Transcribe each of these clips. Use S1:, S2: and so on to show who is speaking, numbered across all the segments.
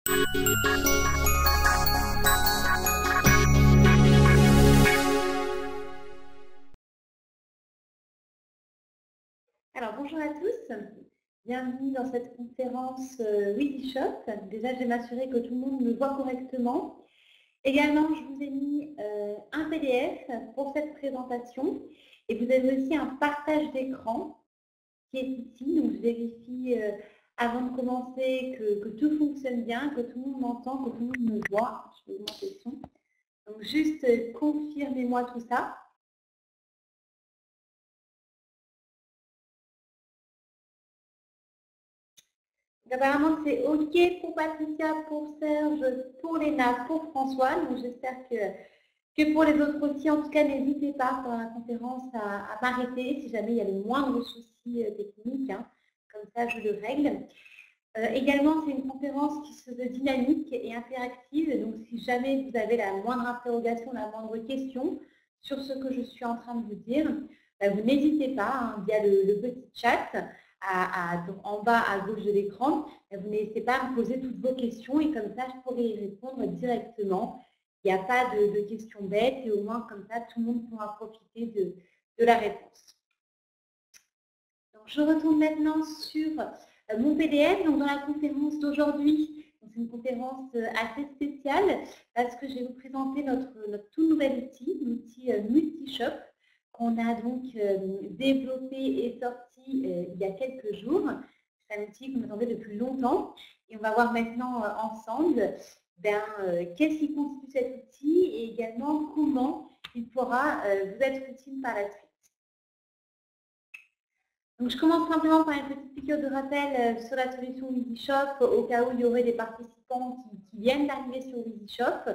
S1: Alors, bonjour à tous, bienvenue dans cette conférence Wikishop. Déjà, je vais m'assurer que tout le monde me voit correctement. Également, je vous ai mis un PDF pour cette présentation et vous avez aussi un partage d'écran qui est ici. Donc, je vérifie avant de commencer que tout fonctionne bien, que tout le monde m'entend, que tout le monde me voit. Je vais augmenter le son. Donc, juste confirmez-moi tout ça. Apparemment, c'est OK pour Patricia, pour Serge, pour Léna, pour François. Donc, j'espère que pour les autres aussi, en tout cas, n'hésitez pas pendant la conférence à m'arrêter si jamais il y a le moindre souci technique. Hein. Comme ça, je le règle. Également, c'est une conférence qui se veut dynamique et interactive. Donc, si jamais vous avez la moindre interrogation, la moindre question sur ce que je suis en train de vous dire, vous n'hésitez pas hein, via le petit chat donc en bas à gauche de l'écran. Vous n'hésitez pas à me poser toutes vos questions et comme ça, je pourrai y répondre directement. Il n'y a pas de questions bêtes et au moins comme ça, tout le monde pourra profiter de la réponse. Donc, je retourne maintenant sur mon PDF. Donc, dans la conférence d'aujourd'hui, c'est une conférence assez spéciale parce que je vais vous présenter notre tout nouvel outil, l'outil Multishop, qu'on a donc développé et sorti il y a quelques jours. C'est un outil que vous attendez depuis longtemps et on va voir maintenant ensemble qu'est-ce qui constitue cet outil et également comment il pourra vous être utile par la suite. Donc, je commence simplement par une petite piqûre de rappel sur la solution Wikishop au cas où il y aurait des participants qui viennent d'arriver sur Wikishop.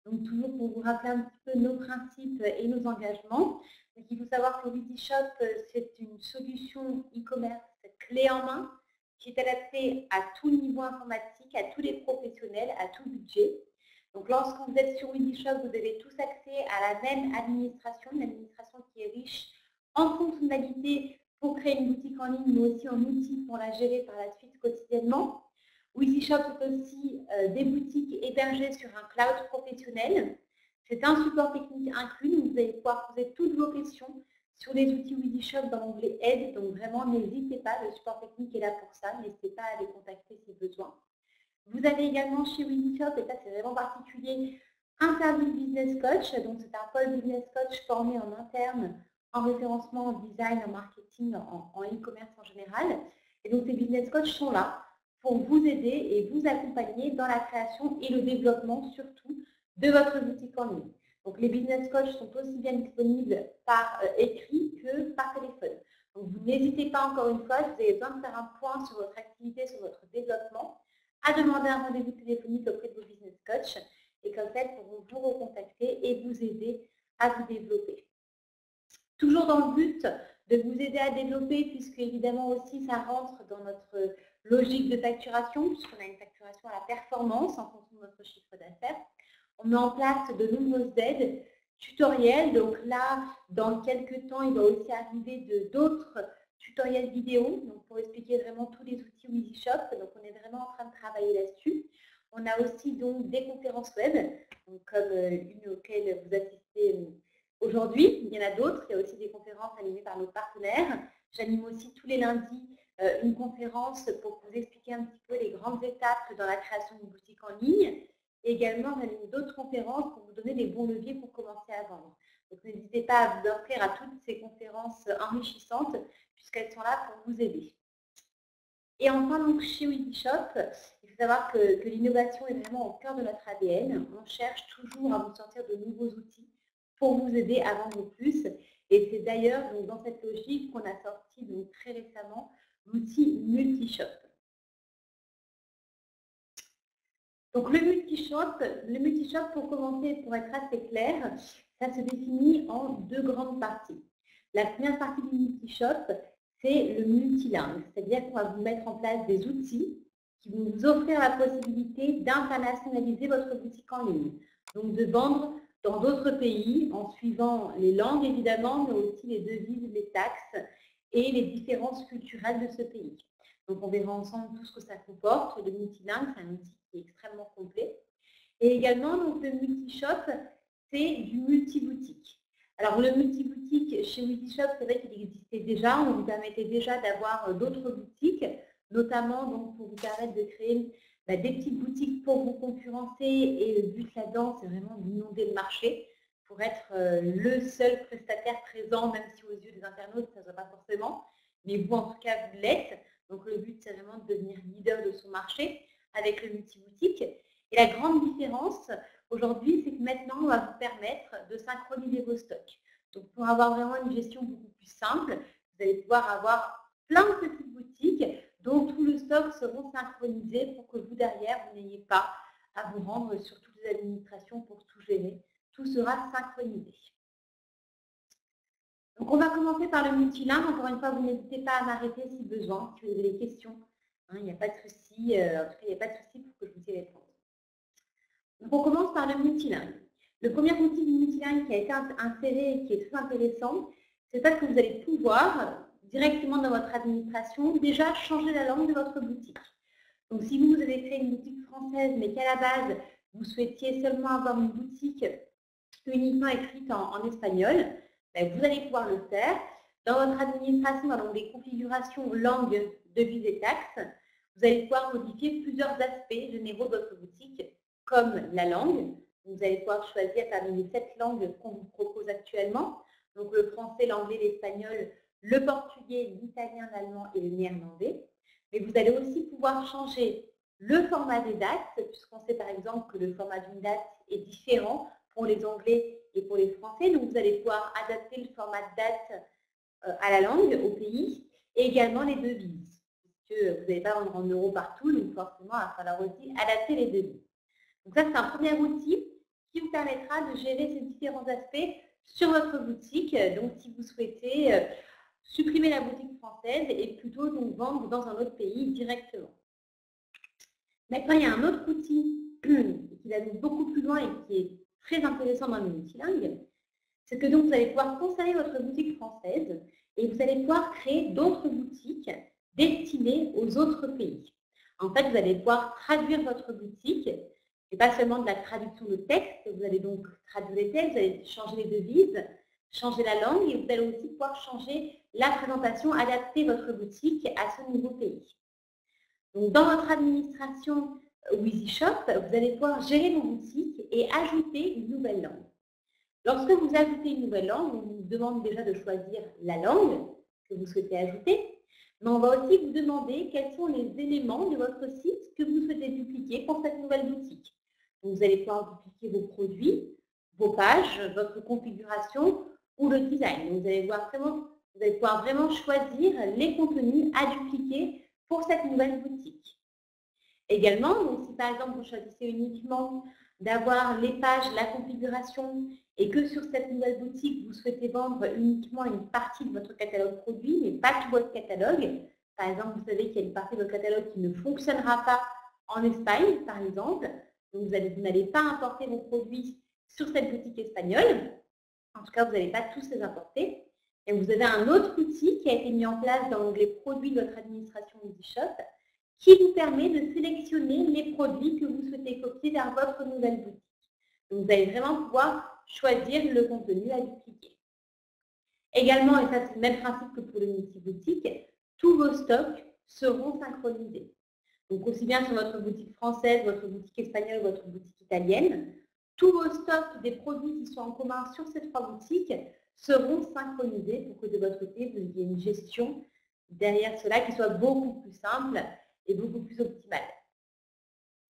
S1: Donc, toujours pour vous rappeler un petit peu nos principes et nos engagements. Donc, il faut savoir que Wikishop, c'est une solution e-commerce clé en main qui est adaptée à tout niveau informatique, à tous les professionnels, à tout budget. Donc, lorsque vous êtes sur Wikishop, vous avez tous accès à la même administration, une administration qui est riche en fonctionnalités pour créer une boutique en ligne, mais aussi en outil pour la gérer par la suite quotidiennement. Wikishop est aussi des boutiques hébergées sur un cloud professionnel. C'est un support technique inclus, donc vous allez pouvoir poser toutes vos questions sur les outils Wikishop dans l'onglet Aide. Donc vraiment, n'hésitez pas, le support technique est là pour ça. N'hésitez pas à les contacter si besoin. Vous avez également chez Wikishop, et ça c'est vraiment particulier, un service business coach. Donc c'est un pôle business coach formé en interne en référencement, en design, en marketing, en e-commerce en général. Et donc, ces business coachs sont là pour vous aider et vous accompagner dans la création et le développement, surtout, de votre boutique en ligne. Donc, les business coachs sont aussi bien disponibles par écrit que par téléphone. Donc, vous n'hésitez pas, encore une fois, si vous avez besoin de faire un point sur votre activité, sur votre développement, à demander un rendez-vous téléphonique auprès de vos business coachs. Et comme ça, ils pourront vous recontacter et vous aider à vous développer. Toujours dans le but de vous aider à développer, puisque évidemment aussi ça rentre dans notre logique de facturation, puisqu'on a une facturation à la performance en fonction de notre chiffre d'affaires. On met en place de nombreuses aides tutoriels. Donc là, dans quelques temps, il va aussi arriver d'autres tutoriels vidéo donc pour expliquer vraiment tous les outils Wikishop. Donc on est vraiment en train de travailler là-dessus. On a aussi donc des conférences web, donc comme une auquel vous assistez aujourd'hui. Il y en a d'autres, il y a aussi des conférences animées par nos partenaires. J'anime aussi tous les lundis une conférence pour vous expliquer un petit peu les grandes étapes dans la création d'une boutique en ligne. Et également, j'anime d'autres conférences pour vous donner des bons leviers pour commencer à vendre. Donc, n'hésitez pas à vous inscrire à toutes ces conférences enrichissantes puisqu'elles sont là pour vous aider. Et enfin, donc, chez Wikishop, il faut savoir que l'innovation est vraiment au cœur de notre ADN. On cherche toujours à vous sortir de nouveaux outils pour vous aider à vendre plus. Et c'est d'ailleurs dans cette logique qu'on a sorti donc, très récemment l'outil Multishop. Donc le multishop, pour commencer, pour être assez clair, ça se définit en deux grandes parties. La première partie du multishop, c'est le multilingue, c'est-à-dire qu'on va vous mettre en place des outils qui vont vous offrir la possibilité d'internationaliser votre boutique en ligne. Donc de vendre dans d'autres pays en suivant les langues évidemment, mais aussi les devises, les taxes et les différences culturelles de ce pays. Donc on verra ensemble tout ce que ça comporte. Le multilingue, c'est un outil qui est extrêmement complet. Et également, donc, le multi-shop, c'est du multi-boutique. Alors, le multi-boutique chez Wizzyshop, c'est vrai qu'il existait déjà. On vous permettait déjà d'avoir d'autres boutiques, notamment donc, pour vous permettre de créer des petites boutiques pour vous concurrencer. Et le but là-dedans, c'est vraiment d'inonder le marché pour être le seul prestataire présent, même si aux yeux des internautes, ça ne se voit pas forcément. Mais vous, en tout cas, vous l'êtes. Donc, le but, c'est vraiment de devenir leader de son marché avec le multi-boutique. Et la grande différence aujourd'hui, c'est que maintenant, on va vous permettre de synchroniser vos stocks. Donc, pour avoir vraiment une gestion beaucoup plus simple, vous allez pouvoir avoir plein de petites boutiques dont tout le stock seront synchronisés pour que vous, derrière, vous n'ayez pas à vous rendre sur toutes les administrations pour tout gérer. Tout sera synchronisé. Donc, on va commencer par le multilingue. Encore une fois, vous n'hésitez pas à m'arrêter si besoin, si vous avez des questions. Il n'y a pas de souci. En tout cas, il n'y a pas de souci pour que je vous y réponde. Donc, on commence par le multilingue. Le premier outil du multilingue qui a été inséré et qui est très intéressant, c'est parce que vous allez pouvoir, directement dans votre administration, déjà changer la langue de votre boutique. Donc, si vous avez créé une boutique française, mais qu'à la base, vous souhaitiez seulement avoir une boutique uniquement écrite en espagnol, ben, vous allez pouvoir le faire. Dans votre administration, dans l'onglet configuration, langue, devises et taxes, vous allez pouvoir modifier plusieurs aspects généraux de votre boutique, comme la langue. Vous allez pouvoir choisir parmi les 7 langues qu'on vous propose actuellement, donc le français, l'anglais, l'espagnol, le portugais, l'italien, l'allemand et le néerlandais. Mais vous allez aussi pouvoir changer le format des dates, puisqu'on sait par exemple que le format d'une date est différent pour les Anglais et pour les Français. Donc, vous allez pouvoir adapter le format de date à la langue, au pays, et également les devises. Puisque vous n'allez pas vendre en euros partout, donc forcément, il va falloir aussi adapter les devises. Donc ça, c'est un premier outil qui vous permettra de gérer ces différents aspects sur votre boutique. Donc, si vous souhaitez supprimer la boutique française et plutôt donc vendre dans un autre pays directement. Maintenant, il y a un autre outil qui va donc beaucoup plus loin et qui est très intéressant dans le multilingue, c'est que donc vous allez pouvoir conserver votre boutique française et vous allez pouvoir créer d'autres boutiques destinées aux autres pays. En fait, vous allez pouvoir traduire votre boutique, et pas seulement de la traduction de texte, vous allez donc traduire les textes, vous allez changer les devises, changer la langue et vous allez aussi pouvoir changer la présentation, adapter votre boutique à ce nouveau pays. Donc, dans votre administration Wizzyshop, vous allez pouvoir gérer vos boutiques et ajouter une nouvelle langue. Lorsque vous ajoutez une nouvelle langue, on vous demande déjà de choisir la langue que vous souhaitez ajouter, mais on va aussi vous demander quels sont les éléments de votre site que vous souhaitez dupliquer pour cette nouvelle boutique. Donc, vous allez pouvoir dupliquer vos produits, vos pages, votre configuration ou le design. Donc, vous allez pouvoir vraiment choisir les contenus à dupliquer pour cette nouvelle boutique. Également, donc si par exemple vous choisissez uniquement d'avoir les pages, la configuration et que sur cette nouvelle boutique vous souhaitez vendre uniquement une partie de votre catalogue produit mais pas tout votre catalogue, par exemple vous savez qu'il y a une partie de votre catalogue qui ne fonctionnera pas en Espagne par exemple, donc vous n'allez pas importer vos produits sur cette boutique espagnole, en tout cas vous n'allez pas tous les importer. Et vous avez un autre outil qui a été mis en place dans l'onglet produits de votre administration Wizzyshop qui vous permet de sélectionner les produits que vous souhaitez copier vers votre nouvelle boutique. Donc, vous allez vraiment pouvoir choisir le contenu à dupliquer. Également, et ça c'est le même principe que pour le multi-boutique, tous vos stocks seront synchronisés. Donc, aussi bien sur votre boutique française, votre boutique espagnole, votre boutique italienne, tous vos stocks des produits qui sont en commun sur ces 3 boutiques seront synchronisés pour que de votre côté, vous ayez une gestion derrière cela qui soit beaucoup plus simple et beaucoup plus optimale.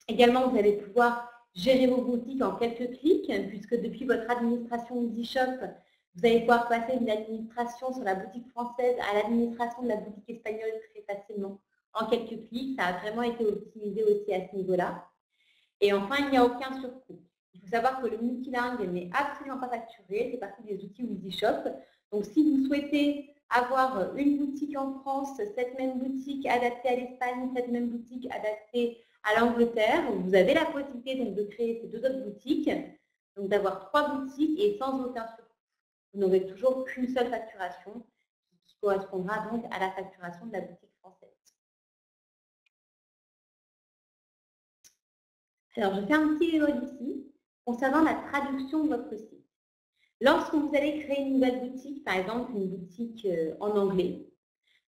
S1: Également, vous allez pouvoir gérer vos boutiques en quelques clics, puisque depuis votre administration Wizzyshop, vous allez pouvoir passer d'une administration sur la boutique française à l'administration de la boutique espagnole très facilement en quelques clics. Ça a vraiment été optimisé aussi à ce niveau-là. Et enfin, il n'y a aucun surcoût. Il faut savoir que le multilingue n'est absolument pas facturé, c'est partie des outils Wizzyshop. Donc, si vous souhaitez avoir une boutique en France, cette même boutique adaptée à l'Espagne, cette même boutique adaptée à l'Angleterre, vous avez la possibilité donc, de créer ces 2 autres boutiques, donc d'avoir 3 boutiques et sans aucun surcoût. Vous n'aurez toujours qu'une seule facturation qui correspondra donc à la facturation de la boutique française. Alors, je fais un petit bémol ici concernant la traduction de votre site. Lorsque vous allez créer une nouvelle boutique, par exemple une boutique en anglais,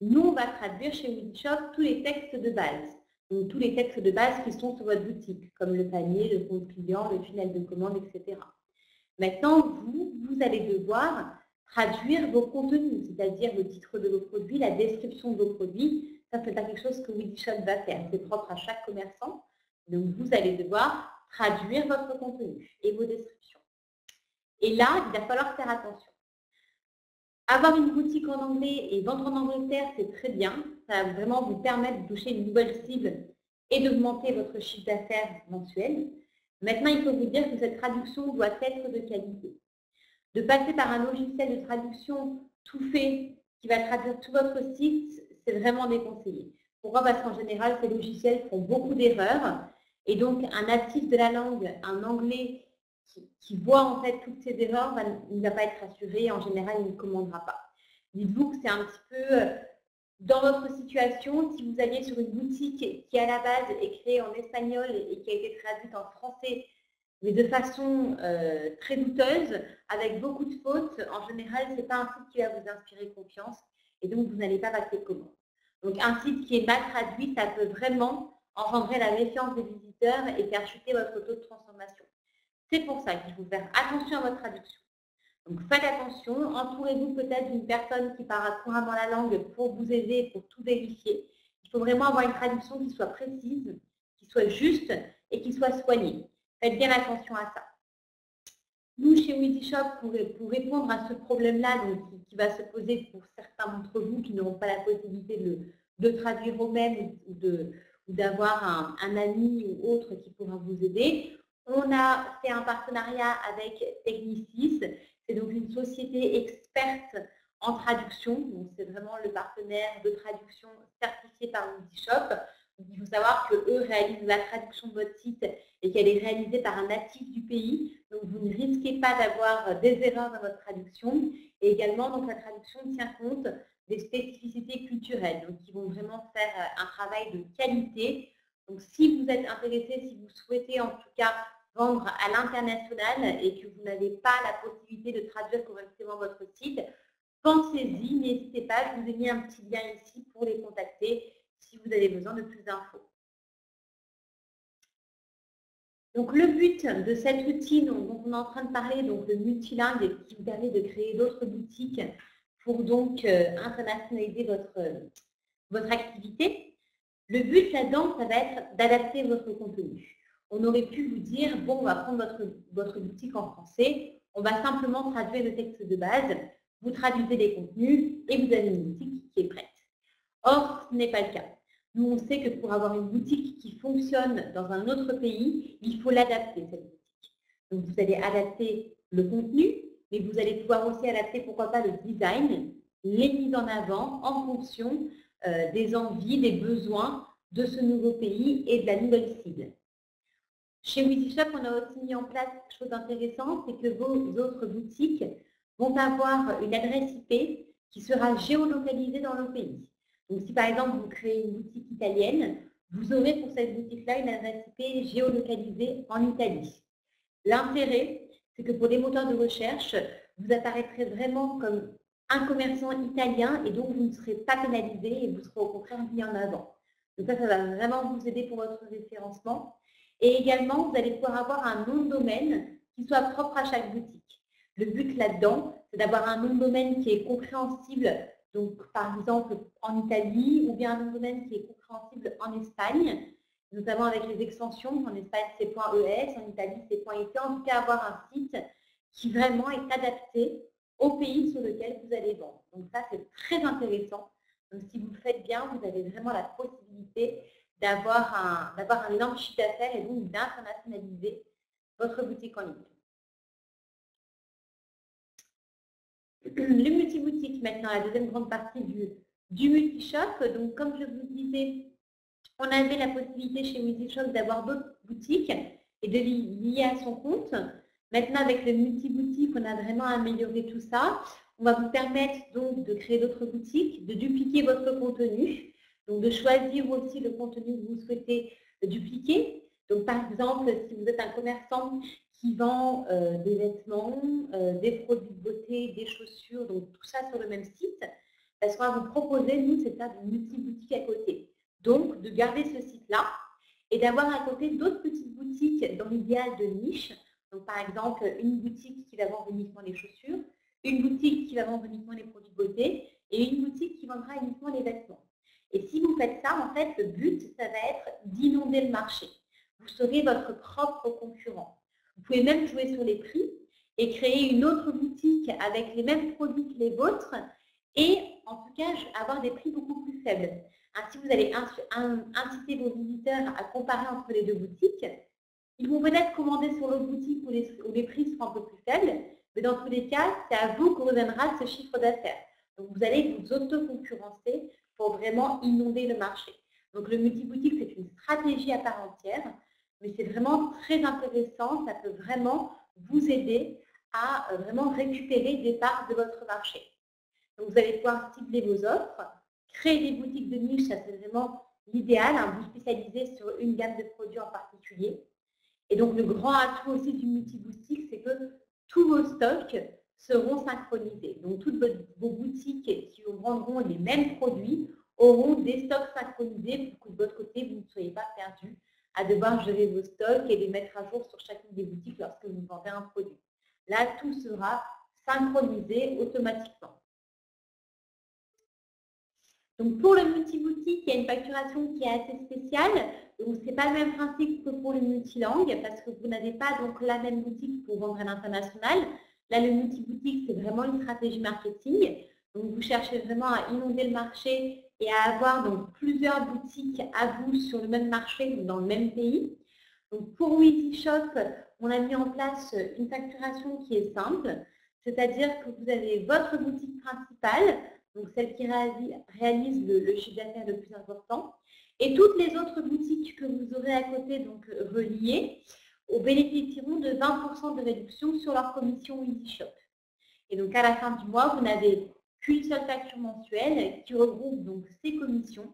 S1: nous, on va traduire chez Wizishop tous les textes de base. Donc, tous les textes de base qui sont sur votre boutique, comme le panier, le compte client, le tunnel de commande, etc. Maintenant, vous allez devoir traduire vos contenus, c'est-à-dire le titre de vos produits, la description de vos produits. Ça, ce n'est pas quelque chose que Wizishop va faire. C'est propre à chaque commerçant. Donc, vous allez devoir traduire votre contenu et vos descriptions. Et là, il va falloir faire attention. Avoir une boutique en anglais et vendre en Angleterre, c'est très bien. Ça va vraiment vous permettre de toucher une nouvelle cible et d'augmenter votre chiffre d'affaires mensuel. Maintenant, il faut vous dire que cette traduction doit être de qualité. De passer par un logiciel de traduction tout fait qui va traduire tout votre site, c'est vraiment déconseillé. Pourquoi? Parce qu'en général, ces logiciels font beaucoup d'erreurs. Et donc, un natif de la langue, un anglais qui voit en fait toutes ces erreurs, il ne va pas être rassuré. En général, il ne commandera pas. Dites-vous que c'est un petit peu dans votre situation. Si vous alliez sur une boutique qui, à la base, est créée en espagnol et qui a été traduite en français, mais de façon très douteuse, avec beaucoup de fautes, en général, ce n'est pas un site qui va vous inspirer confiance et donc vous n'allez pas passer commande. Donc un site qui est mal traduit, ça peut vraiment engendrer la méfiance des visiteurs et faire chuter votre taux de transformation. C'est pour ça qu'il faut faire attention à votre traduction. Donc faites attention, entourez-vous peut-être d'une personne qui parle couramment la langue pour vous aider, pour tout vérifier. Il faut vraiment avoir une traduction qui soit précise, qui soit juste et qui soit soignée. Faites bien attention à ça. Nous, chez Wizishop, pour répondre à ce problème-là, qui va se poser pour certains d'entre vous qui n'auront pas la possibilité de traduire eux-mêmes ou d'avoir un ami ou autre qui pourra vous aider, on a fait un partenariat avec Technicis. C'est donc une société experte en traduction. Donc, c'est vraiment le partenaire de traduction certifié par Wizishop. Il faut savoir qu'eux réalisent la traduction de votre site et qu'elle est réalisée par un natif du pays. Donc, vous ne risquez pas d'avoir des erreurs dans votre traduction. Et également, donc, la traduction tient compte des spécificités culturelles, donc qui vont vraiment faire un travail de qualité. Donc, si vous êtes intéressé, si vous souhaitez en tout cas vendre à l'international et que vous n'avez pas la possibilité de traduire correctement votre site, pensez-y, n'hésitez pas, je vous ai mis un petit lien ici pour les contacter si vous avez besoin de plus d'infos. Donc, le but de cet outil dont on est en train de parler, donc le multilingue, qui vous permet de créer d'autres boutiques pour donc internationaliser votre activité, le but là-dedans, ça va être d'adapter votre contenu. On aurait pu vous dire, bon, on va prendre votre boutique en français, on va simplement traduire le texte de base, vous traduisez les contenus et vous avez une boutique qui est prête. Or, ce n'est pas le cas. Nous, on sait que pour avoir une boutique qui fonctionne dans un autre pays, il faut l'adapter, cette boutique. Donc, vous allez adapter le contenu, mais vous allez pouvoir aussi adapter, pourquoi pas, le design, les mises en avant en fonction des envies, des besoins de ce nouveau pays et de la nouvelle cible. Chez Wizishop, on a aussi mis en place quelque chose d'intéressant, c'est que vos autres boutiques vont avoir une adresse IP qui sera géolocalisée dans le pays. Donc, si par exemple, vous créez une boutique italienne, vous aurez pour cette boutique-là une adresse IP géolocalisée en Italie. L'intérêt, c'est que pour les moteurs de recherche, vous apparaîtrez vraiment comme un commerçant italien et donc vous ne serez pas pénalisé et vous serez au contraire mis en avant. Donc ça va vraiment vous aider pour votre référencement. Et également, vous allez pouvoir avoir un nom de domaine qui soit propre à chaque boutique. Le but là-dedans, c'est d'avoir un nom de domaine qui est compréhensible, donc par exemple en Italie, ou bien un nom de domaine qui est compréhensible en Espagne, notamment avec les extensions. En Espagne, c'est .es, en Italie, c'est .it. En tout cas, avoir un site qui vraiment est adapté au pays sur lequel vous allez vendre. Donc ça, c'est très intéressant. Donc si vous le faites bien, vous avez vraiment la possibilité d'avoir un énorme chiffre d'affaires et donc d'internationaliser votre boutique en ligne. Le multi-boutique, maintenant, la deuxième grande partie du multi-shop. Donc, comme je vous disais, on avait la possibilité chez Wizishop d'avoir d'autres boutiques et de lier à son compte. Maintenant, avec le multi-boutique, on a vraiment amélioré tout ça. On va vous permettre donc de créer d'autres boutiques, de dupliquer votre contenu, donc de choisir aussi le contenu que vous souhaitez dupliquer. Donc, par exemple, si vous êtes un commerçant qui vend des vêtements, des produits de beauté, des chaussures, donc tout ça sur le même site, ce qu'on va vous proposer, nous, c'est de faire des multi-boutiques à côté. Donc, de garder ce site-là et d'avoir à côté d'autres petites boutiques dans l'idéal de niche. Donc, par exemple, une boutique qui va vendre uniquement les chaussures, une boutique qui va vendre uniquement les produits de beauté et une boutique qui vendra uniquement les vêtements. Et si vous faites ça, en fait, le but, ça va être d'inonder le marché. Vous serez votre propre concurrent. Vous pouvez même jouer sur les prix et créer une autre boutique avec les mêmes produits que les vôtres et en tout cas avoir des prix beaucoup plus faibles. Ainsi, vous allez inciter vos visiteurs à comparer entre les deux boutiques. Ils vont peut-être commander sur l'autre boutique où les prix seront un peu plus faibles, mais dans tous les cas, c'est à vous qu'on reviendra ce chiffre d'affaires. Donc, vous allez vous auto-concurrencer pour vraiment inonder le marché. Donc, le multi-boutique, c'est une stratégie à part entière, mais c'est vraiment très intéressant. Ça peut vraiment vous aider à vraiment récupérer des parts de votre marché. Donc, vous allez pouvoir cibler vos offres, créer des boutiques de niche, ça c'est vraiment l'idéal, hein, vous spécialiser sur une gamme de produits en particulier. Et donc, le grand atout aussi du multi-boutique, c'est que tous vos stocks seront synchronisés. Donc, toutes vos boutiques qui vendront les mêmes produits auront des stocks synchronisés pour que de votre côté, vous ne soyez pas perdu à devoir gérer vos stocks et les mettre à jour sur chacune des boutiques lorsque vous vendez un produit. Là, tout sera synchronisé automatiquement. Donc, pour le multi-boutique, il y a une facturation qui est assez spéciale. Donc, ce n'est pas le même principe que pour le multilangue parce que vous n'avez pas donc la même boutique pour vendre à l'international. Là, le multi-boutique, c'est vraiment une stratégie marketing. Donc, vous cherchez vraiment à inonder le marché et à avoir donc plusieurs boutiques à vous sur le même marché, dans le même pays. Donc, pour WeezyShop, on a mis en place une facturation qui est simple, c'est-à-dire que vous avez votre boutique principale, donc celle qui réalise le chiffre d'affaires le plus important, et toutes les autres boutiques que vous aurez à côté, donc reliées, bénéficieront de 20% de réduction sur leur commission WeezyShop. Et donc à la fin du mois, vous n'avez qu'une seule facture mensuelle qui regroupe donc ces commissions,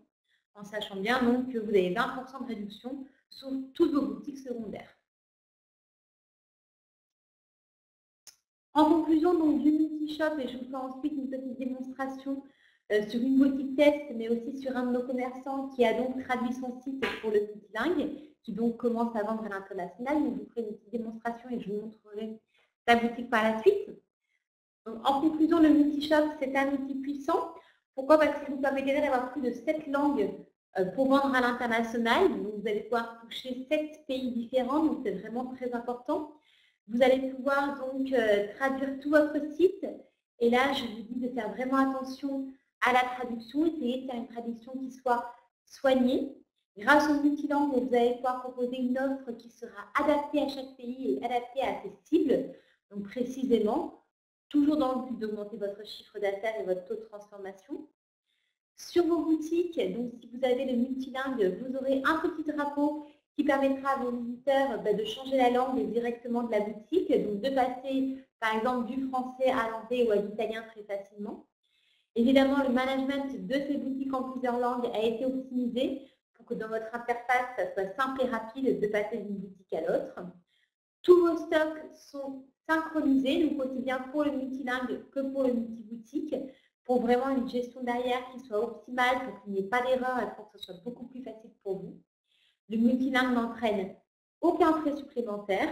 S1: en sachant bien donc que vous avez 20% de réduction sur toutes vos boutiques secondaires. En conclusion donc, du multi-shop, et je vous fais ensuite une petite démonstration sur une boutique test, mais aussi sur un de nos commerçants qui a donc traduit son site pour le multilingue, qui donc commence à vendre à l'international. Je vous ferai une petite démonstration et je vous montrerai sa boutique par la suite. Donc, en conclusion, le multi-shop, c'est un outil puissant. Pourquoi? Parce qu'il vous permet déjà d'avoir plus de 7 langues pour vendre à l'international. Donc, vous allez pouvoir toucher 7 pays différents, donc c'est vraiment très important. Vous allez pouvoir donc traduire tout votre site. Et là, je vous dis de faire vraiment attention à la traduction. Essayez de faire une traduction qui soit soignée. Grâce au multilangue, vous allez pouvoir proposer une offre qui sera adaptée à chaque pays et adaptée à ses cibles. Donc précisément, toujours dans le but d'augmenter votre chiffre d'affaires et votre taux de transformation. Sur vos boutiques, donc si vous avez le multilingue, vous aurez un petit drapeau qui permettra à vos visiteurs de changer la langue directement de la boutique, donc de passer par exemple du français à l'anglais ou à l'italien très facilement. Évidemment, le management de ces boutiques en plusieurs langues a été optimisé pour que dans votre interface, ça soit simple et rapide de passer d'une boutique à l'autre. Tous vos stocks sont synchronisés, donc aussi bien pour le multilingue que pour le multiboutique, pour vraiment une gestion derrière qui soit optimale, pour qu'il n'y ait pas d'erreur et pour que ce soit beaucoup plus facile pour vous. Le multilingue n'entraîne aucun frais supplémentaire.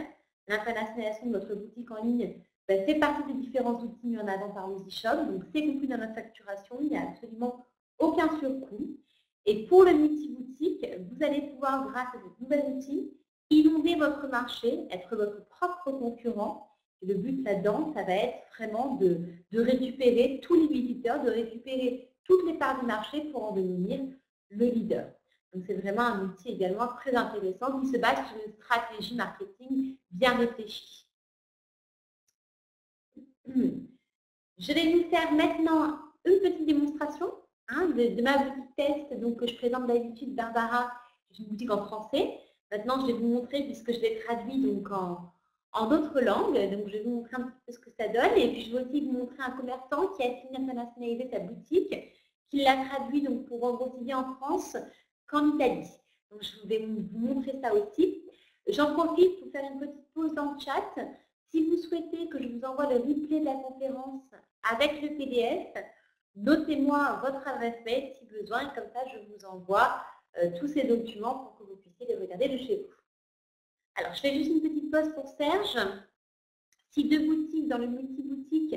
S1: L'internationalisation de votre boutique en ligne fait partie des différents outils mis en avant par WeezyShop, donc c'est compris dans notre facturation, il n'y a absolument aucun surcoût. Et pour le multiboutique, vous allez pouvoir, grâce à ce nouvel outil, inonder votre marché, être votre propre concurrent. Et le but là-dedans, ça va être vraiment de récupérer tous les visiteurs, de récupérer toutes les parts du marché pour en devenir le leader. Donc, c'est vraiment un outil également très intéressant qui se base sur une stratégie marketing bien réfléchie. Je vais vous faire maintenant une petite démonstration de ma boutique test donc, que je présente d'habitude, Barbara, c'est une boutique en français. Maintenant, je vais vous montrer, puisque je l'ai traduit donc, en d'autres langues, donc je vais vous montrer un petit peu ce que ça donne. Et puis, je vais aussi vous montrer un commerçant qui a fini internationaliser sa boutique, qui l'a traduit donc, pour vendre aussi bien en France qu'en Italie. Donc, je vais vous montrer ça aussi. J'en profite pour faire une petite pause dans le chat. Si vous souhaitez que je vous envoie le replay de la conférence avec le PDF, notez-moi votre adresse mail si besoin, et comme ça je vous envoie tous ces documents pour que vous puissiez les regarder de chez vous. Alors, je fais juste une petite pause pour Serge. Si deux boutiques, dans le multi-boutique,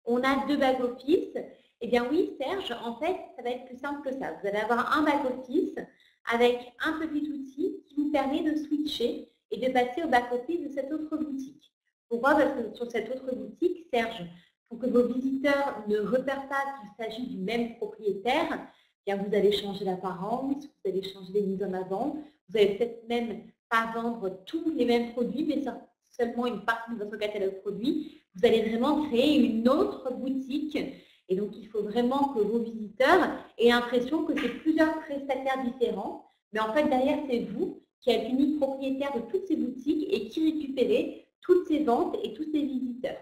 S1: on a deux back-office, eh bien oui, Serge, en fait, ça va être plus simple que ça. Vous allez avoir un back-office avec un petit outil qui vous permet de switcher et de passer au back-office de cette autre boutique. Pourquoi? Parce que sur cette autre boutique, Serge, pour que vos visiteurs ne repèrent pas qu'il s'agit du même propriétaire, eh bien vous allez changer l'apparence, vous allez changer les mises en avant, vous allez peut-être même pas vendre tous les mêmes produits, mais seulement une partie de votre catalogue produit. Vous allez vraiment créer une autre boutique. Et donc, il faut vraiment que vos visiteurs aient l'impression que c'est plusieurs prestataires différents. Mais en fait, derrière, c'est vous qui êtes l'unique propriétaire de toutes ces boutiques et qui récupérez toutes ces ventes et tous ces visiteurs.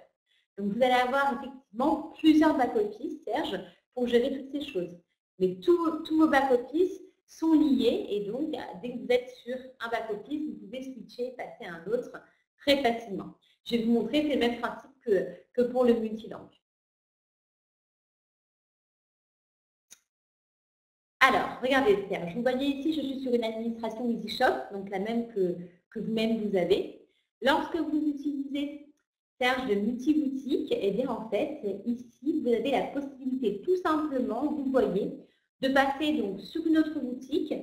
S1: Donc, vous allez avoir effectivement plusieurs back-office, Serge, pour gérer toutes ces choses. Mais tous vos back-office sont liés et donc, dès que vous êtes sur un back-office, vous pouvez switcher et passer à un autre très facilement. Je vais vous montrer, c'est le même principe que pour le multilangue. Alors, regardez, Serge, vous voyez ici, je suis sur une administration EasyShop, donc la même que vous-même vous avez. Lorsque vous utilisez Serge de multi-boutique, eh bien en fait, ici, vous avez la possibilité tout simplement, vous voyez, de passer donc sur une autre boutique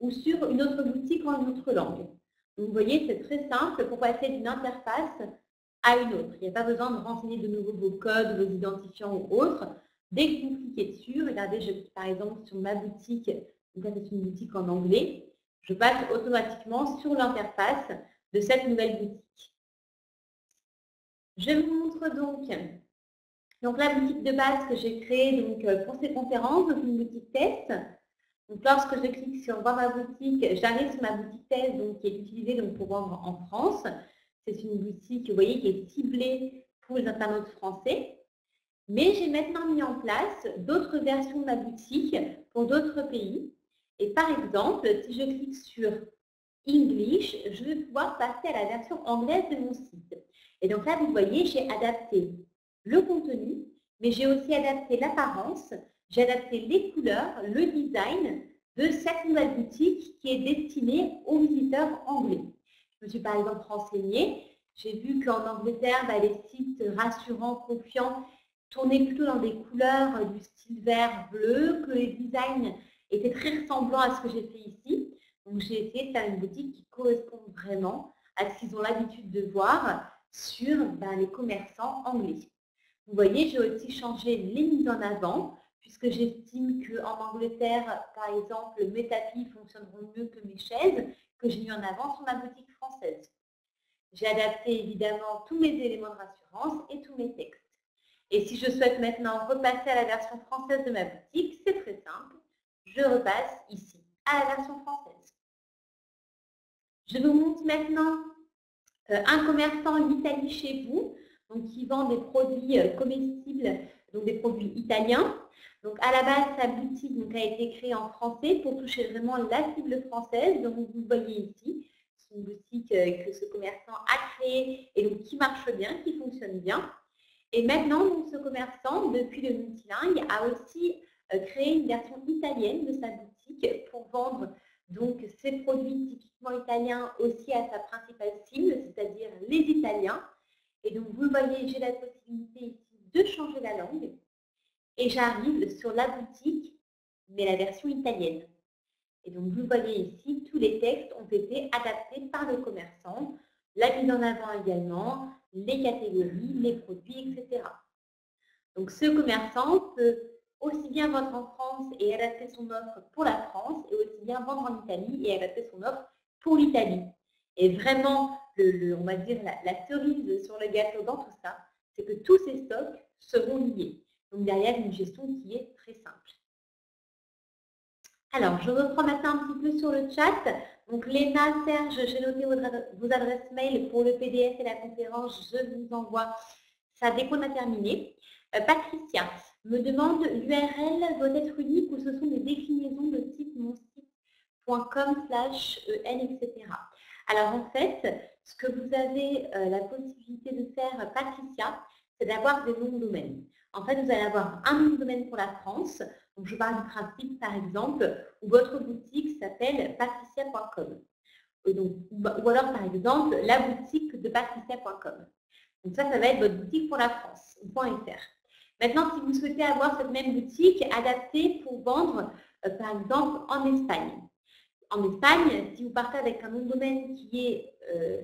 S1: ou sur une autre boutique en une autre langue. Donc, vous voyez, c'est très simple pour passer d'une interface à une autre. Il n'y a pas besoin de renseigner de nouveau vos codes, vos identifiants ou autres. Dès que vous cliquez dessus, regardez, je clique par exemple sur ma boutique, donc c'est une boutique en anglais, je passe automatiquement sur l'interface de cette nouvelle boutique. Je vous montre donc la boutique de base que j'ai créée donc, pour ces conférences, donc une boutique test. Donc lorsque je clique sur voir ma boutique, j'arrive sur ma boutique test donc, qui est utilisée donc, pour vendre en France. C'est une boutique, vous voyez, qui est ciblée pour les internautes français. Mais j'ai maintenant mis en place d'autres versions de ma boutique pour d'autres pays. Et par exemple, si je clique sur English, je vais pouvoir passer à la version anglaise de mon site. Et donc là, vous voyez, j'ai adapté le contenu, mais j'ai aussi adapté l'apparence, j'ai adapté les couleurs, le design de cette nouvelle boutique qui est destinée aux visiteurs anglais. Je me suis par exemple renseignée, j'ai vu qu'en Angleterre, les sites rassurants, confiants, tournaient plutôt dans des couleurs du style vert, bleu, que les designs étaient très ressemblants à ce que j'ai fait ici. Donc, j'ai essayé de faire une boutique qui correspond vraiment à ce qu'ils ont l'habitude de voir sur les commerçants anglais. Vous voyez, j'ai aussi changé les mises en avant, puisque j'estime qu'en Angleterre, par exemple, mes tapis fonctionneront mieux que mes chaises, que j'ai mis en avant sur ma boutique française. J'ai adapté évidemment tous mes éléments de rassurance et tous mes textes. Et si je souhaite maintenant repasser à la version française de ma boutique, c'est très simple. Je repasse ici, à la version française. Je vous montre maintenant un commerçant en Italie chez vous, donc qui vend des produits comestibles, donc des produits italiens. Donc à la base, sa boutique donc, a été créée en français pour toucher vraiment la cible française. Donc vous voyez ici, c'est une boutique que ce commerçant a créée et donc qui marche bien, qui fonctionne bien. Et maintenant, donc, ce commerçant, depuis le multilingue, a aussi créé une version italienne de sa boutique pour vendre donc ses produits typiquement italiens aussi à sa principale cible, c'est-à-dire les Italiens. Et donc, vous le voyez, j'ai la possibilité ici de changer la langue. Et j'arrive sur la boutique, mais la version italienne. Et donc, vous voyez ici, tous les textes ont été adaptés par le commerçant, la mise en avant également, les catégories, les produits, etc. Donc, ce commerçant peut aussi bien vendre en France et adapter son offre pour la France, et aussi bien vendre en Italie et adapter son offre pour l'Italie. Et vraiment, on va dire la cerise sur le gâteau dans tout ça, c'est que tous ces stocks seront liés. Donc, derrière, une gestion qui est très simple. Alors, je reprends maintenant un petit peu sur le chat. Donc, Léna, Serge, j'ai noté vos adresses mail pour le PDF et la conférence. Je vous envoie ça dès qu'on a terminé. Patricia me demande, l'URL doit être unique ou ce sont des déclinaisons de type monsite.com/en, etc. Alors en fait, ce que vous avez la possibilité de faire, Patricia, c'est d'avoir des noms de domaine. En fait, vous allez avoir un nom de domaine pour la France. Donc, je parle du principe, par exemple, où votre boutique s'appelle patricia.com. Ou alors, par exemple, la boutique de patricia.com. Donc ça va être votre boutique pour la France, .fr. Maintenant, si vous souhaitez avoir cette même boutique adaptée pour vendre, par exemple, en Espagne. En Espagne, si vous partez avec un nom de domaine qui est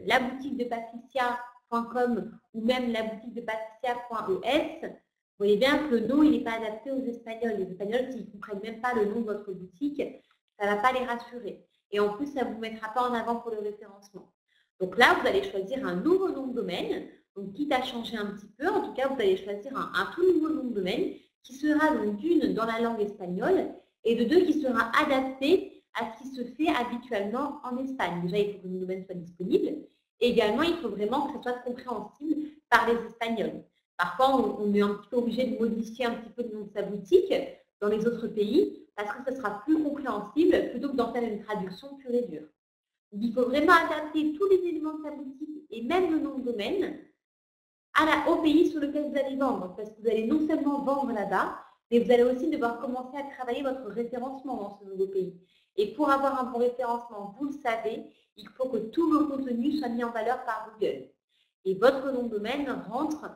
S1: la boutique de patricia.com ou même la boutique de patricia.es, vous voyez bien que le nom il n'est pas adapté aux Espagnols. Les Espagnols, s'ils ne comprennent même pas le nom de votre boutique, ça ne va pas les rassurer. Et en plus, ça ne vous mettra pas en avant pour le référencement. Donc là, vous allez choisir un nouveau nom de domaine. Donc, quitte à changer un petit peu, en tout cas, vous allez choisir un tout nouveau nom de domaine qui sera donc d'une dans la langue espagnole et de deux qui sera adapté à ce qui se fait habituellement en Espagne. Déjà, il faut que le nom de domaine soit disponible. Et également, il faut vraiment que ce soit compréhensible par les Espagnols. Parfois, on est un petit peu obligé de modifier un petit peu le nom de sa boutique dans les autres pays parce que ce sera plus compréhensible plutôt que d'en faire une traduction pure et dure. Donc, il faut vraiment adapter tous les éléments de sa boutique et même le nom de domaine au pays sur lequel vous allez vendre. Parce que vous allez non seulement vendre là-bas, mais vous allez aussi devoir commencer à travailler votre référencement dans ce nouveau pays. Et pour avoir un bon référencement, vous le savez, il faut que tous vos contenus soient mis en valeur par Google. Et votre nom de domaine rentre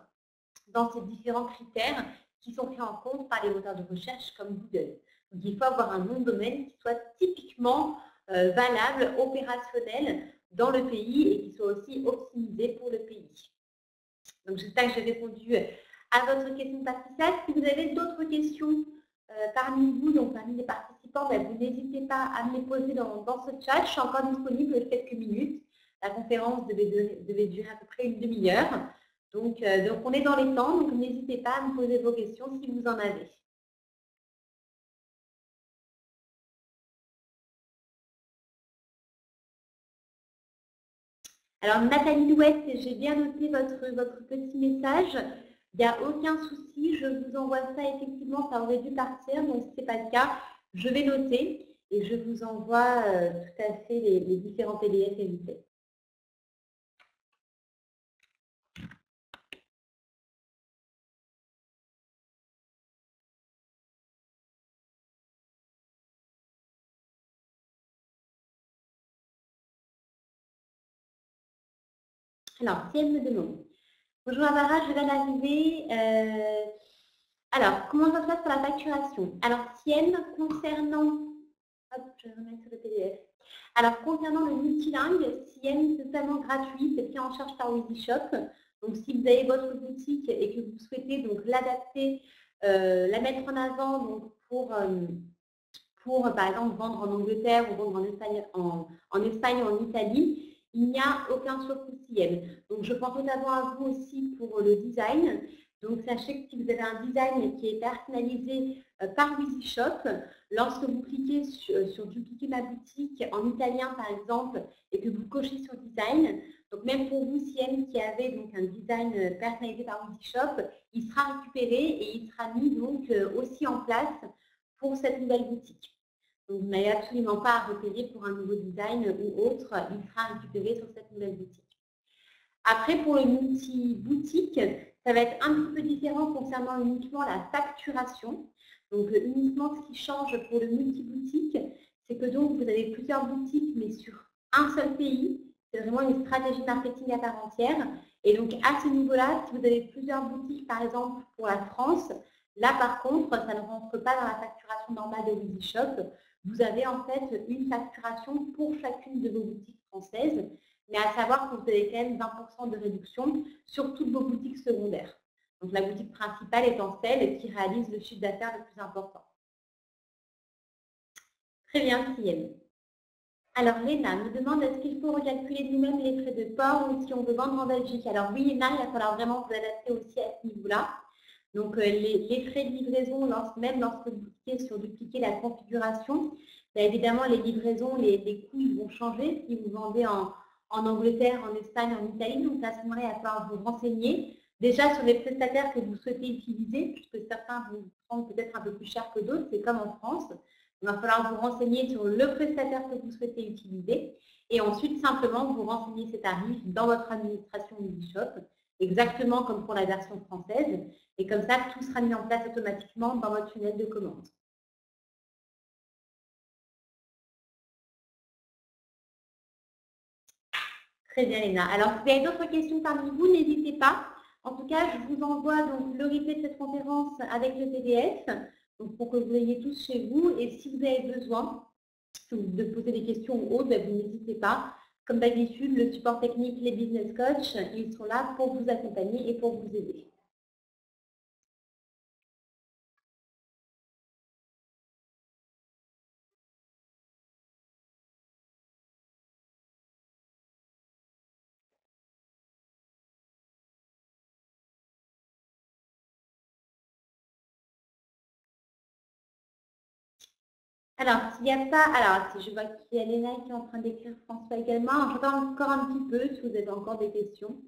S1: dans ces différents critères qui sont pris en compte par les moteurs de recherche comme Google. Donc, il faut avoir un nom de domaine qui soit typiquement valable, opérationnel dans le pays et qui soit aussi optimisé pour le pays. Donc, j'espère que j'ai répondu à votre question, Patricia. Si vous avez d'autres questions parmi vous, donc parmi les participants, vous n'hésitez pas à me les poser dans ce chat. Je suis encore disponible quelques minutes. La conférence devait durer à peu près une demi-heure. Donc, on est dans les temps, donc n'hésitez pas à me poser vos questions si vous en avez. Alors, Nathalie Ouest, j'ai bien noté votre petit message. Il n'y a aucun souci, je vous envoie ça, effectivement, ça aurait dû partir, donc si ce n'est pas le cas, je vais noter et je vous envoie tout à fait les différents PDF évités. Alors, si elle me demande, bonjour Amara, je viens d'arriver. Alors, comment ça se passe pour la facturation? Alors, Sienne, concernant... Hop, je vais remettre sur le PDF. Alors, concernant le multilingue, Sienne, c'est totalement gratuit, c'est pris en charge par EasyShop. Donc, si vous avez votre boutique et que vous souhaitez donc l'adapter, la mettre en avant donc, pour, par exemple, vendre en Angleterre ou vendre en Espagne ou en Italie, il n'y a aucun surcoût Sienne. Donc, je pense notamment à vous aussi pour le design. Donc, sachez que si vous avez un design qui est personnalisé par EasyShop, lorsque vous cliquez sur dupliquer ma boutique en italien, par exemple, et que vous cochez sur design, donc même pour vous, Sienne, qui avez donc un design personnalisé par EasyShop, il sera récupéré et il sera mis donc aussi en place pour cette nouvelle boutique. Donc, vous n'avez absolument pas à repérer pour un nouveau design ou autre, il sera récupéré sur cette nouvelle boutique. Après, pour le multi-boutique, ça va être un petit peu différent concernant uniquement la facturation. Donc, uniquement ce qui change pour le multi-boutique, c'est que donc vous avez plusieurs boutiques, mais sur un seul pays. C'est vraiment une stratégie marketing à part entière. Et donc, à ce niveau-là, si vous avez plusieurs boutiques, par exemple, pour la France, là, par contre, ça ne rentre pas dans la facturation normale de EasyShop. Vous avez en fait une facturation pour chacune de vos boutiques françaises. Mais à savoir que vous avez quand même 20% de réduction sur toutes vos boutiques secondaires. Donc, la boutique principale étant celle qui réalise le chiffre d'affaires le plus important. Très bien, Sienne. Alors, Léna me demande, est-ce qu'il faut recalculer nous-mêmes les frais de port ou si on veut vendre en Belgique? Alors oui, Léna, il va falloir vraiment vous adapter aussi à ce niveau-là. Donc, les frais de livraison, même lorsque vous cliquez sur dupliquer la configuration, évidemment, les livraisons, les coûts ils vont changer si vous vendez en Angleterre, en Espagne, en Italie. Donc, à ce moment-là, il va falloir vous renseigner déjà sur les prestataires que vous souhaitez utiliser, puisque certains vous prennent peut-être un peu plus cher que d'autres, c'est comme en France. Il va falloir vous renseigner sur le prestataire que vous souhaitez utiliser. Et ensuite, simplement, vous renseignez ces tarifs dans votre administration EasyShop, exactement comme pour la version française. Et comme ça, tout sera mis en place automatiquement dans votre tunnel de commande. Très bien, Léna. Alors, si vous avez d'autres questions parmi vous, n'hésitez pas. En tout cas, je vous envoie donc le replay de cette conférence avec le PDF, donc pour que vous l'ayez tous chez vous. Et si vous avez besoin de poser des questions ou autres, vous n'hésitez pas. Comme d'habitude, le support technique, les business coachs, ils sont là pour vous accompagner et pour vous aider. Alors, s'il n'y a pas... Alors, si je vois qu'il y a Léna qui est en train d'écrire François également, j'entends encore un petit peu si vous avez encore des questions.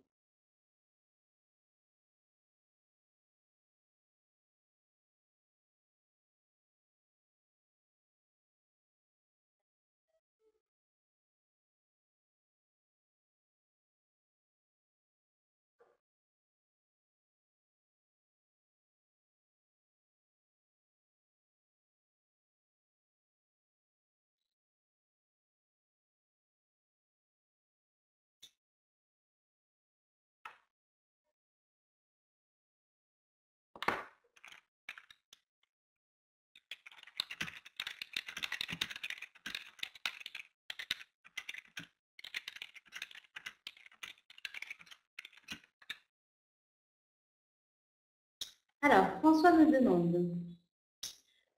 S1: Alors, François me demande,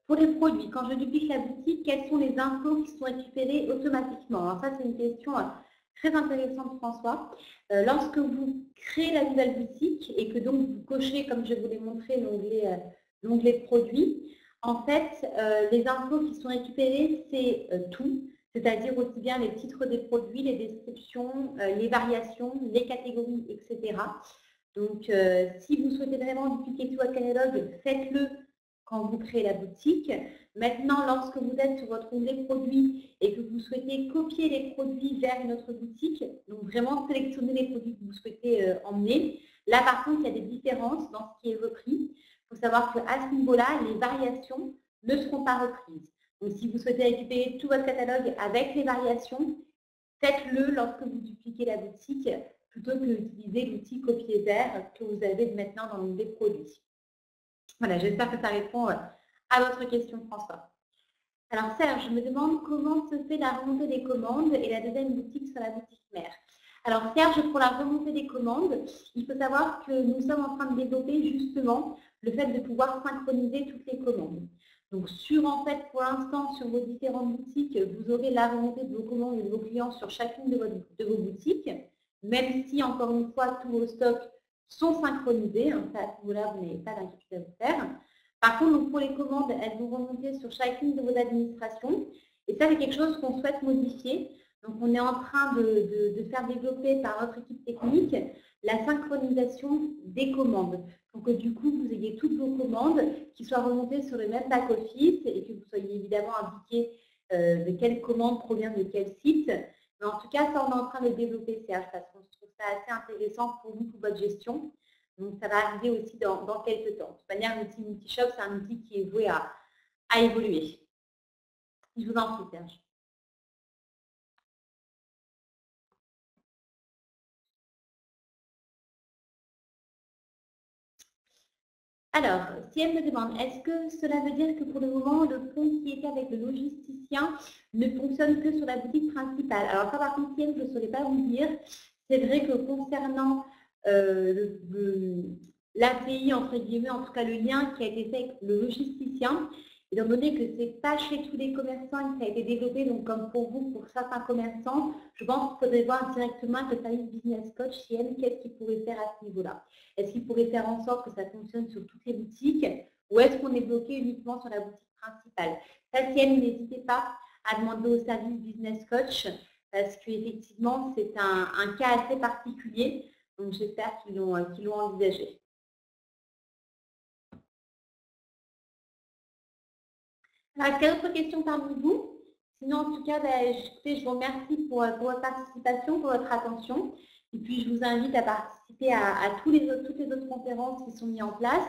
S1: pour les produits, quand je duplique la boutique, quelles sont les infos qui sont récupérées automatiquement? Alors ça, c'est une question très intéressante, François. Lorsque vous créez la nouvelle boutique et que donc vous cochez, comme je vous l'ai montré, l'onglet produits, en fait, les infos qui sont récupérées, c'est tout, c'est-à-dire aussi bien les titres des produits, les descriptions, les variations, les catégories, etc. Donc, si vous souhaitez vraiment dupliquer tout votre catalogue, faites-le quand vous créez la boutique. Maintenant, lorsque vous êtes sur votre onglet produits et que vous souhaitez copier les produits vers une autre boutique, donc vraiment sélectionner les produits que vous souhaitez emmener, là par contre, il y a des différences dans ce qui est repris. Il faut savoir qu'à ce niveau-là, les variations ne seront pas reprises. Donc, si vous souhaitez récupérer tout votre catalogue avec les variations, faites-le lorsque vous dupliquez la boutique plutôt que d'utiliser l'outil copier vers que vous avez maintenant dans l'onglet produits. Voilà, j'espère que ça répond à votre question, François. Alors Serge me demande comment se fait la remontée des commandes et la deuxième boutique sur la boutique mère. Alors Serge, pour la remontée des commandes, il faut savoir que nous sommes en train de développer justement le fait de pouvoir synchroniser toutes les commandes. Donc pour l'instant, sur vos différentes boutiques, vous aurez la remontée de vos commandes et de vos clients sur chacune de vos boutiques, même si, encore une fois, tous vos stocks sont synchronisés. À ce niveau-là, vous n'avez pas d'inquiétude à vous faire. Par contre, donc, pour les commandes, elles vont remonter sur chacune de vos administrations. Et ça, c'est quelque chose qu'on souhaite modifier. Donc, on est en train de faire développer par notre équipe technique la synchronisation des commandes. Pour que du coup, vous ayez toutes vos commandes qui soient remontées sur le même back-office et que vous soyez évidemment indiqué de quelle commande provient de quel site. Mais en tout cas, ça, on est en train de développer, Serge, parce qu'on trouve ça assez intéressant pour vous, pour votre gestion. Donc, ça va arriver aussi dans quelques temps. De toute manière, l'outil Multishop, c'est un outil qui est voué à évoluer. Je vous en prie, Serge. Alors, si elle me demande, est-ce que cela veut dire que pour le moment, le pont qui était avec le logisticien ne fonctionne que sur la boutique principale? Alors ça, par contre, si je ne saurais pas vous dire. C'est vrai que concernant l'API, entre guillemets, en tout cas le lien qui a été fait avec le logisticien, étant donné que ce n'est pas chez tous les commerçants que ça a été développé, donc comme pour vous, pour certains commerçants, je pense qu'il faudrait voir directement avec le service Business Coach, qu'est-ce qu'il pourrait faire à ce niveau-là. Est-ce qu'il pourrait faire en sorte que ça fonctionne sur toutes les boutiques ou est-ce qu'on est bloqué uniquement sur la boutique principale? Ça, n'hésitez pas à demander au service Business Coach parce qu'effectivement, c'est un cas assez particulier. Donc, j'espère qu'ils l'ont envisagé. Alors, est-ce qu'il y a d'autres questions parmi vous? Sinon, en tout cas, écoutez, je vous remercie pour votre participation, pour votre attention. Et puis, je vous invite à participer à toutes les autres conférences qui sont mises en place.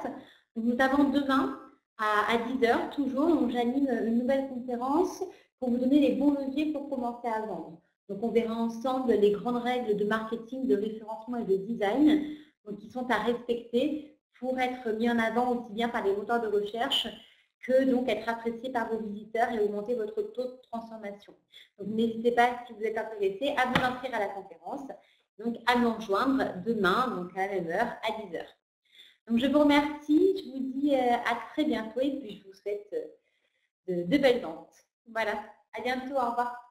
S1: Donc, notamment demain, à 10 heures, toujours, donc j'anime une nouvelle conférence pour vous donner les bons leviers pour commencer à vendre. Donc, on verra ensemble les grandes règles de marketing, de référencement et de design donc, qui sont à respecter pour être mis en avant aussi bien par les moteurs de recherche que donc être apprécié par vos visiteurs et augmenter votre taux de transformation. Donc n'hésitez pas, si vous êtes intéressé, à vous inscrire à la conférence, donc à nous rejoindre demain, donc à la même heure, à 10 heures. Donc je vous remercie, je vous dis à très bientôt et puis je vous souhaite de belles ventes. Voilà, à bientôt, au revoir.